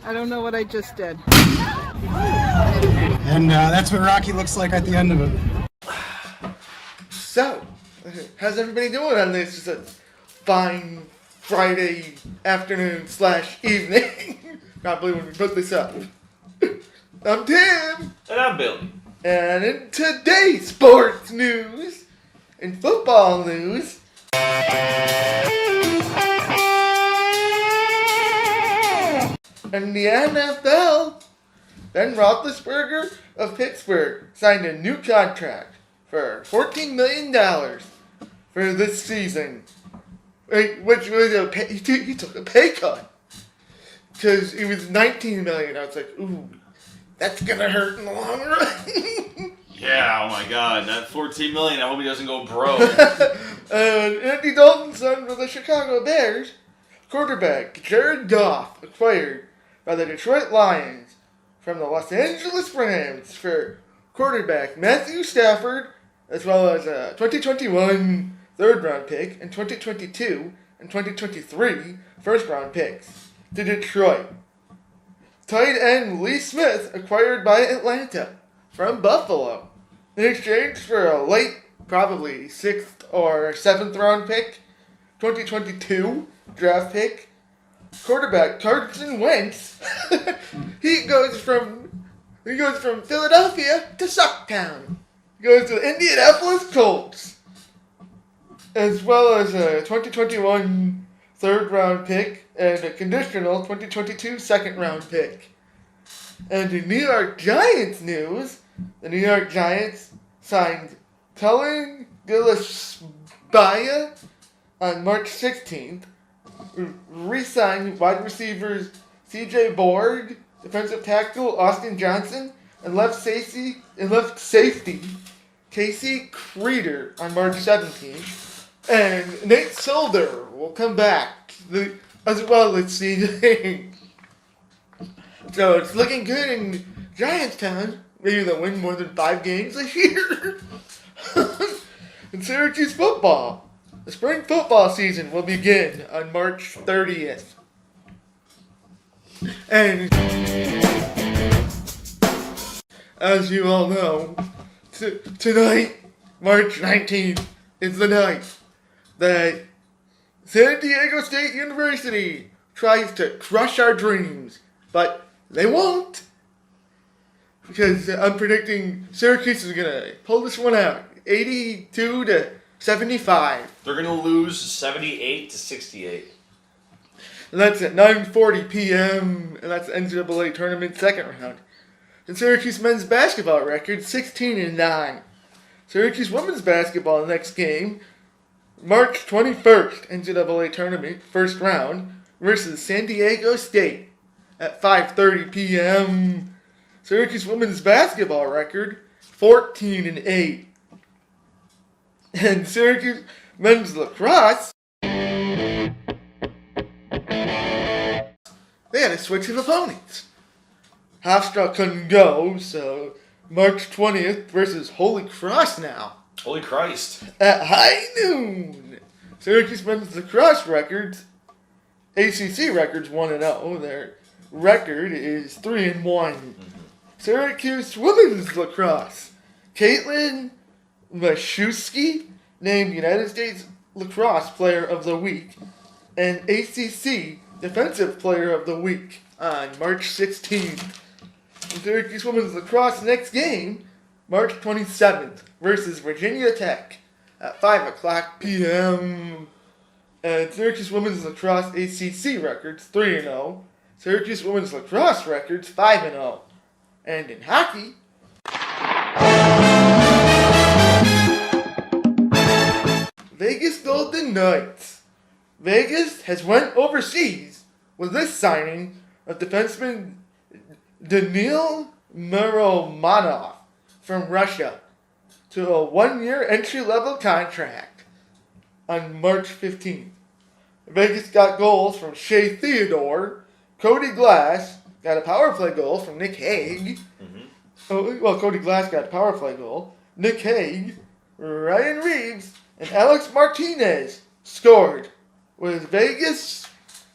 I don't know what I just did. And that's what Rocky looks like at the end of it. So, how's everybody doing on this fine Friday afternoon / evening? Can't believe when we put this up. I'm Tim. And I'm Billy. And in today's sports news, in football news, in the NFL, Ben Roethlisberger of Pittsburgh signed a new contract for $14 million for this season, which was he took a pay cut because it was $19 million. I was like, ooh, that's gonna hurt in the long run. Yeah, oh my god, that $14 million, I hope he doesn't go broke. Andy Dalton's son for the Chicago Bears, quarterback Jared Goff, acquired by the Detroit Lions from the Los Angeles Rams for quarterback Matthew Stafford, as well as a 2021 third-round pick and 2022 and 2023 first-round picks to Detroit. Tight end Lee Smith acquired by Atlanta from Buffalo in exchange for a late, probably 6th or 7th round pick, 2022 draft pick. Quarterback Carson Wentz, he goes from Philadelphia to Sucktown. He goes to the Indianapolis Colts, as well as a 2021 third round pick and a conditional 2022 second round pick. And in New York Giants news, the New York Giants signed Cullen Gillespie on March 16th. Re-signed wide receivers C.J. Borg, defensive tackle Austin Johnson, and left safety Casey Creeder on March 17th. And Nate Solder will come back as well this season. So it's looking good in Giants Town. Maybe they'll win more than 5 games this year. In Syracuse Football, the spring football season will begin on March 30th. And as you all know, tonight, March 19th, is the night that San Diego State University tries to crush our dreams, but they won't. Because I'm predicting Syracuse is going to pull this one out, 82-75. They're going to lose 78-68. And that's at 9:40 p.m. And that's the NCAA tournament second round. And Syracuse men's basketball record 16-9. Syracuse women's basketball next game, March 21st, NCAA tournament first round versus San Diego State at 5:30 p.m. Syracuse women's basketball record 14-8. And Syracuse men's lacrosse, they had a switch of opponents. Hofstra couldn't go, so March 20th versus Holy Cross now. Holy Christ. At high noon. Syracuse men's lacrosse records, ACC records 1-0. Their record is 3-1. Syracuse women's lacrosse, Caitlin Mashewski, named United States Lacrosse Player of the Week and ACC Defensive Player of the Week on March 16th. And Syracuse women's lacrosse next game, March 27th versus Virginia Tech at 5:00 p.m. And Syracuse women's lacrosse ACC records 3-0. Syracuse women's lacrosse records 5-0. And in hockey, Vegas Golden Knights. Vegas has went overseas with this signing of defenseman Daniil Miromanov from Russia to a 1-year entry-level contract on March 15th. Vegas got goals from Shea Theodore, Cody Glass, got a power play goal from Nick Hague. Cody Glass got a power play goal. Nick Hague, Ryan Reeves, and Alex Martinez scored, with Vegas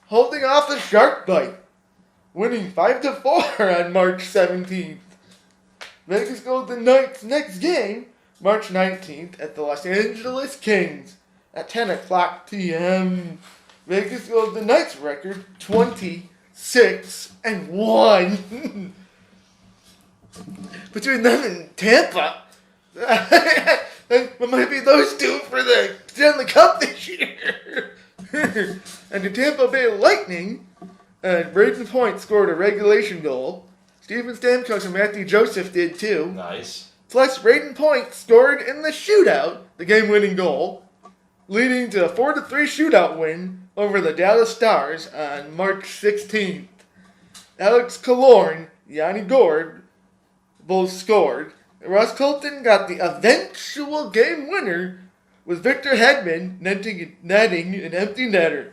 holding off the shark bite. winning 5-4 on March 17th. Vegas Golden Knights next game, March 19th, at the Los Angeles Kings at 10 o'clock p.m. Vegas Golden Knights record 26-1. Between them and Tampa, it might be those two for the Stanley Cup this year. And the Tampa Bay Lightning, Braden Point scored a regulation goal. Steven Stamkos and Matthew Joseph did too. Nice. Plus, Braden Point scored in the shootout, the game-winning goal, leading to a 4-3 shootout win over the Dallas Stars on March 16th. Alex Killorn, Yanni Gourde both scored. Ross Colton got the eventual game winner with Victor Hedman netting an empty netter.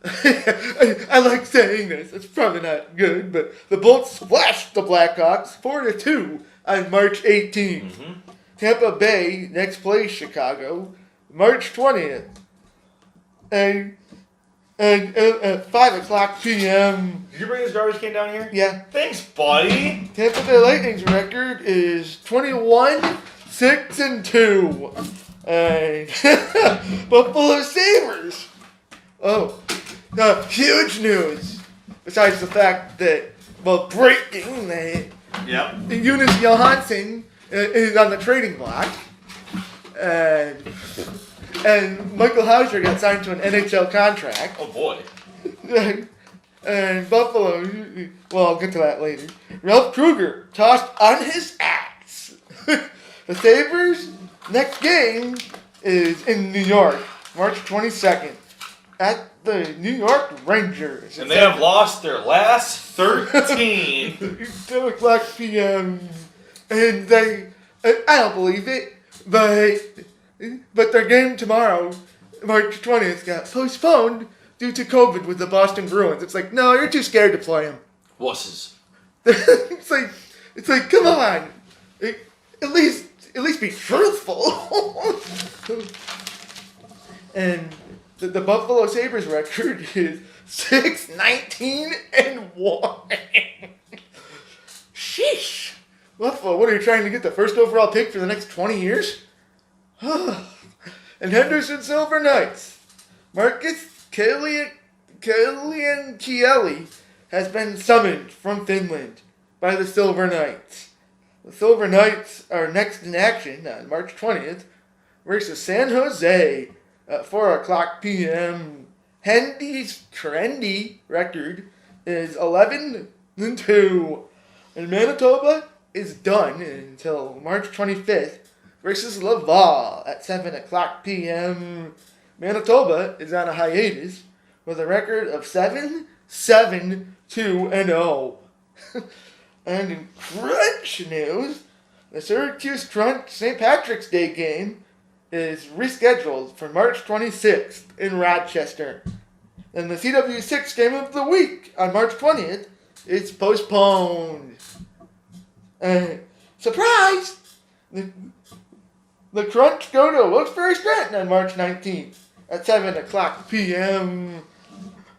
I like saying this. It's probably not good, but the Bolts splashed the Blackhawks 4-2 on March 18th. Mm-hmm. Tampa Bay next plays Chicago March 20th. And at 5 o'clock p.m. Did you bring this garbage can down here? Yeah. Thanks, buddy. Tampa Bay Lightning's record is 21-6-2. And Buffalo Sabres. Oh, huge news. Besides the fact that, breaking that Yep. Jonas Johansson is on the trading block. And Michael Hauser got signed to an NHL contract. Oh boy. And Buffalo, well, I'll get to that later. Ralph Kruger tossed on his ass. The Sabres' next game is in New York, March 22nd, at the New York Rangers. And they have lost their last 13. 2 o'clock p.m. And they, I don't believe it, but their game tomorrow, March 20th, got postponed due to COVID with the Boston Bruins. It's like, no, you're too scared to play them. Wusses. It's like, come on, at least be truthful. And the Buffalo Sabres record is 6-19-1. Sheesh. Buffalo, what are you trying to get the first overall pick for the next 20 years? And Henderson Silver Knights. Marcus Kieli has been summoned from Finland by the Silver Knights. The Silver Knights are next in action on March 20th versus San Jose at 4 o'clock p.m. Hendy's trendy record is 11-2. And Manitoba is done until March 25th versus Laval at 7 o'clock p.m. Manitoba is on a hiatus with a record of 7-2-0. And in Crunch news, the Syracuse Crunch St. Patrick's Day game is rescheduled for March 26th in Rochester. And the CW6 game of the week on March 20th is postponed. Surprise! The Crunch go to Wilkes-Barre Scranton on March 19th at 7 o'clock p.m.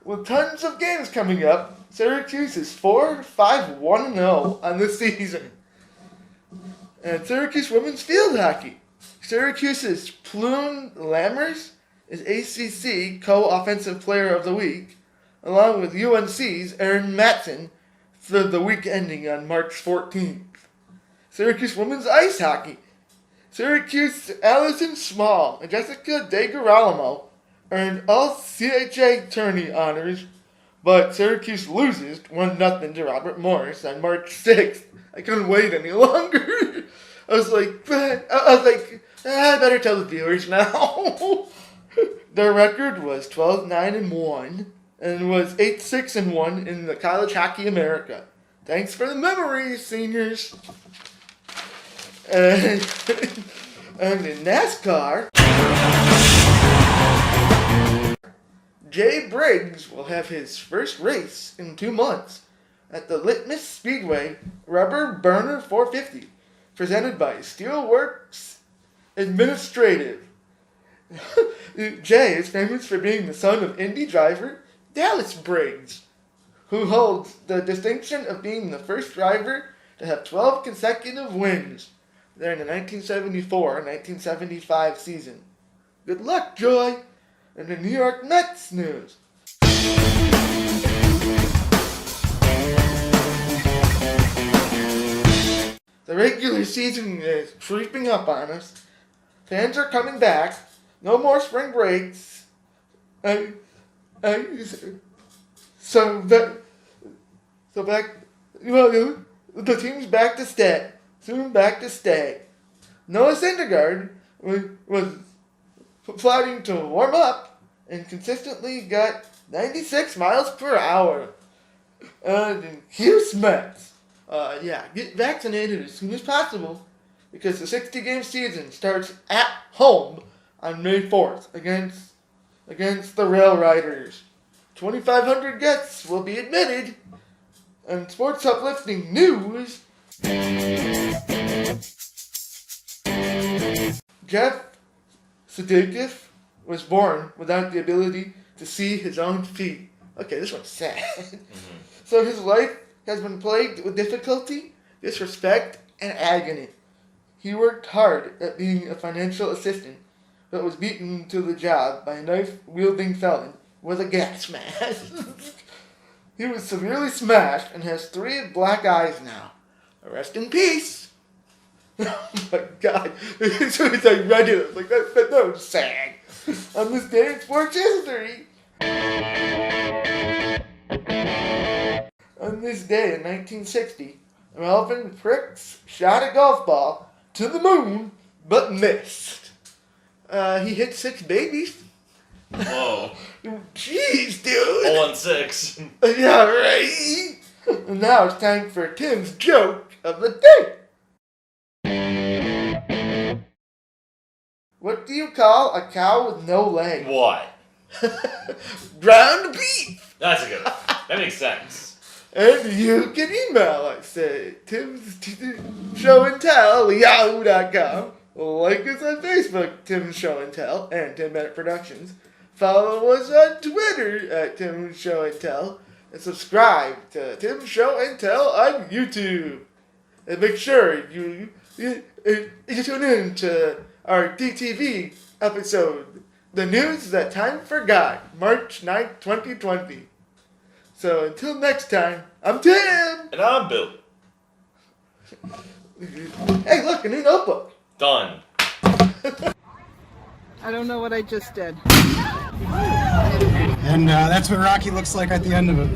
With tons of games coming up, Syracuse is 4-5-1-0 on the season. And Syracuse women's field hockey. Syracuse's Plume Lammers is ACC Co-Offensive Player of the Week, along with UNC's Erin Matson for the week ending on March 14th. Syracuse women's ice hockey. Syracuse Allison Small and Jessica DeGirolamo earned all CHA tourney honors, but Syracuse loses 1-0 to Robert Morris on March 6th. I couldn't wait any longer. I was like, I better tell the viewers now. Their record was 12-9-1 and was 8-6-1 in the College Hockey America. Thanks for the memories, seniors. And in NASCAR, Jay Briggs will have his first race in 2 months at the Litmus Speedway Rubber Burner 450, presented by Steelworks Administrative. Jay is famous for being the son of Indy driver Dallas Briggs, who holds the distinction of being the first driver to have 12 consecutive wins during the 1974-1975 season. Good luck, Joy! In the New York Mets news. The regular season is creeping up on us. Fans are coming back. No more spring breaks. The team's back to stay. Soon back to stay. Noah Syndergaard was planning to warm up and consistently got 96 miles per hour. And Hughes Mets. Get vaccinated as soon as possible because the 60-game season starts at home on May 4th against the Rail Riders. 2,500 guests will be admitted. And sports uplifting news, Jeff Syracuse was born without the ability to see his own feet. Okay, this one's sad. So his life has been plagued with difficulty, disrespect, and agony. He worked hard at being a financial assistant, but was beaten to the job by a knife-wielding felon with a gas mask. He was severely smashed and has 3 black eyes now. Rest in peace. Oh my God. As soon as I read it, I was like, that was sad. On this day in sports history. On this day in 1960, Melvin Pricks shot a golf ball to the moon, but missed. He hit 6 babies. Whoa. Jeez, dude. 0-6. Yeah, right? And now it's time for Tim's joke of the day. What do you call a cow with no legs? What? Ground beef. That's a good one. That makes sense. And you can email us at Tim's Show and Tell, yahoo.com. Like us on Facebook, Tim's Show and Tell, and 10 Minute Productions. Follow us on Twitter at Tim's Show and Tell. And subscribe to Tim's Show and Tell on YouTube. And make sure you tune in to our DTV episode, The News That Time Forgot, March 9th, 2020. So until next time, I'm Tim! And I'm Bill. Hey, look, a new notebook. Done. I don't know what I just did. And that's what Rocky looks like at the end of it.